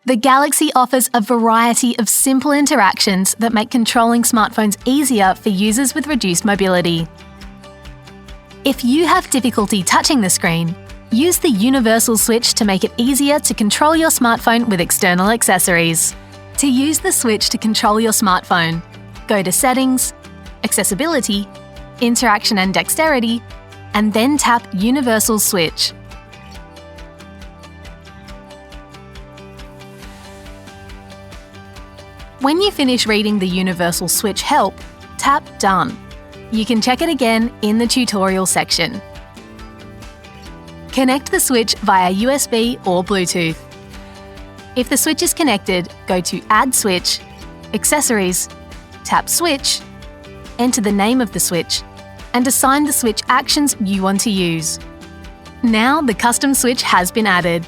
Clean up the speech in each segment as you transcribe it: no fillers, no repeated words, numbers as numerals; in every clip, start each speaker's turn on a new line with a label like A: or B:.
A: The Galaxy offers a variety of simple interactions that make controlling smartphones easier for users with reduced mobility. If you have difficulty touching the screen, use the universal switch to make it easier to control your smartphone with external accessories. To use the switch to control your smartphone, go to Settings, Accessibility, Interaction and Dexterity, and then tap Universal Switch. When you finish reading the Universal Switch help, tap Done. You can check it again in the tutorial section. Connect the switch via USB or Bluetooth. If the switch is connected, go to Add Switch, Accessories, tap Switch, enter the name of the switch, and assign the switch actions you want to use. Now the custom switch has been added.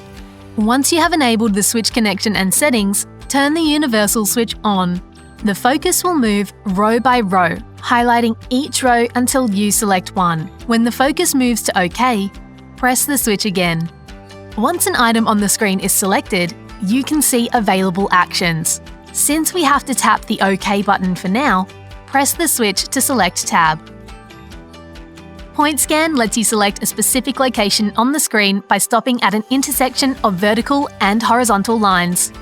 A: Once you have enabled the switch connection and settings, turn the universal switch on. The focus will move row by row, highlighting each row until you select one. When the focus moves to OK, press the switch again. Once an item on the screen is selected, you can see available actions. Since we have to tap the OK button for now, press the switch to select Tab. Pointscan lets you select a specific location on the screen by stopping at an intersection of vertical and horizontal lines.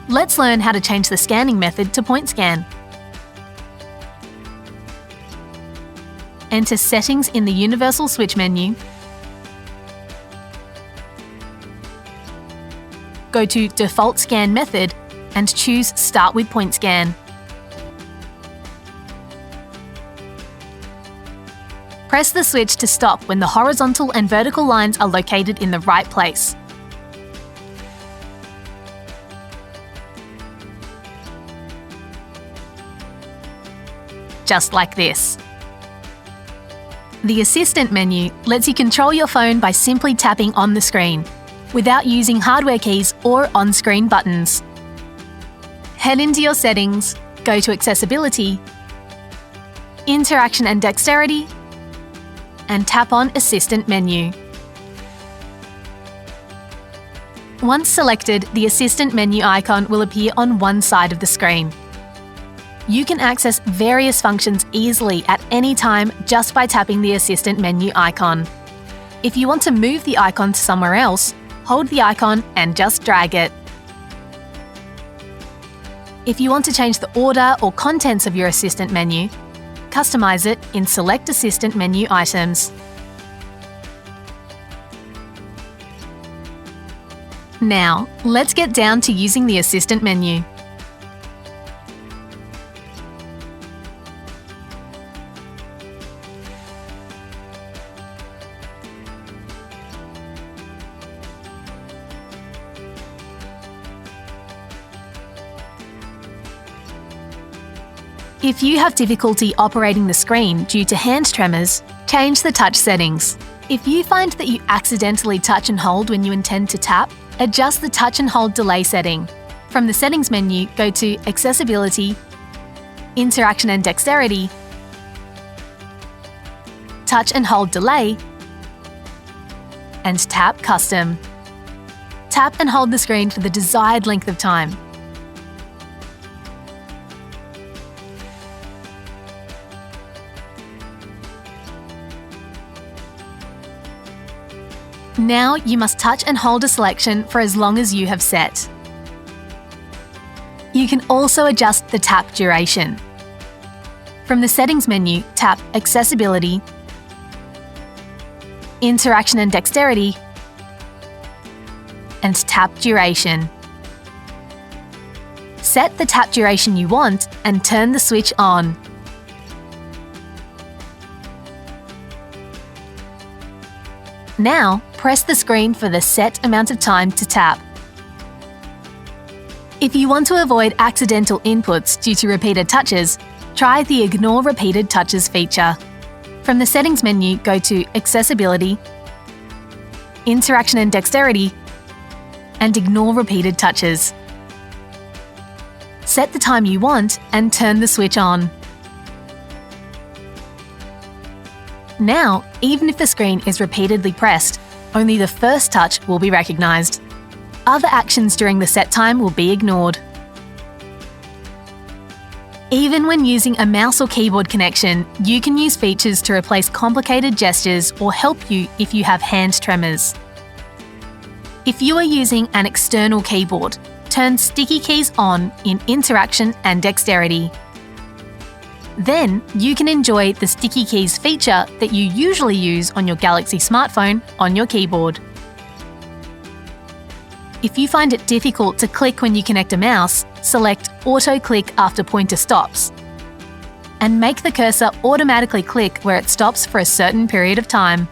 A: Let's learn how to change the scanning method to Pointscan. Enter Settings in the Universal Switch menu. Go to Default Scan Method and choose Start with Pointscan. Press the switch to stop when the horizontal and vertical lines are located in the right place. Just like this. The Assistant menu lets you control your phone by simply tapping on the screen, without using hardware keys or on-screen buttons. Head into your settings, go to Accessibility, Interaction and Dexterity, and tap on Assistant menu. Once selected, the Assistant menu icon will appear on one side of the screen. You can access various functions easily at any time just by tapping the Assistant menu icon. If you want to move the icon to somewhere else, hold the icon and just drag it. If you want to change the order or contents of your Assistant menu, customize it in Select Assistant menu items. Now, let's get down to using the Assistant menu. If you have difficulty operating the screen due to hand tremors, change the touch settings. If you find that you accidentally touch and hold when you intend to tap, adjust the touch and hold delay setting. From the Settings menu, go to Accessibility, Interaction and Dexterity, Touch and hold delay, and tap Custom. Tap and hold the screen for the desired length of time. Now you must touch and hold a selection for as long as you have set. You can also adjust the tap duration. From the Settings menu, tap Accessibility, Interaction and Dexterity, and tap Duration. Set the tap duration you want and turn the switch on. Now, press the screen for the set amount of time to tap. If you want to avoid accidental inputs due to repeated touches, try the Ignore Repeated Touches feature. From the Settings menu, go to Accessibility, Interaction and Dexterity, and Ignore Repeated Touches. Set the time you want and turn the switch on. Now, even if the screen is repeatedly pressed, only the first touch will be recognised. Other actions during the set time will be ignored. Even when using a mouse or keyboard connection, you can use features to replace complicated gestures or help you if you have hand tremors. If you are using an external keyboard, turn sticky keys on in Interaction and Dexterity. Then you can enjoy the sticky keys feature that you usually use on your Galaxy smartphone on your keyboard. If you find it difficult to click when you connect a mouse, select Auto Click after pointer stops, and make the cursor automatically click where it stops for a certain period of time.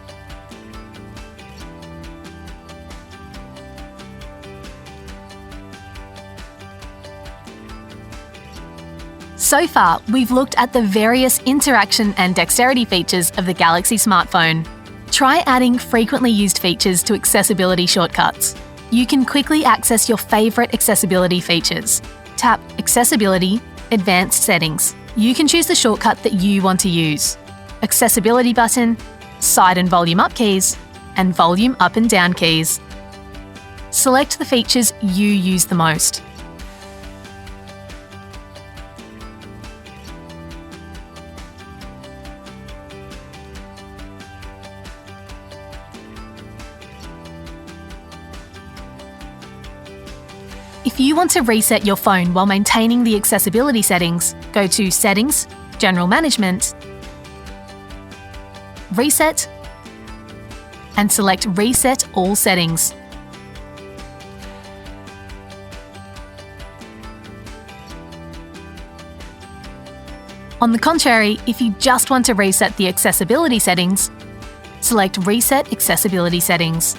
A: So far, we've looked at the various interaction and dexterity features of the Galaxy smartphone. Try adding frequently used features to accessibility shortcuts. You can quickly access your favourite accessibility features. Tap Accessibility, Advanced Settings. You can choose the shortcut that you want to use. Accessibility button, side and volume up keys, and volume up and down keys. Select the features you use the most. If you want to reset your phone while maintaining the accessibility settings, go to Settings, General Management, Reset, and select Reset All Settings. On the contrary, if you just want to reset the accessibility settings, select Reset Accessibility Settings.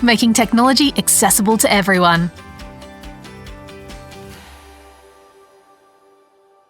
A: Making technology accessible to everyone.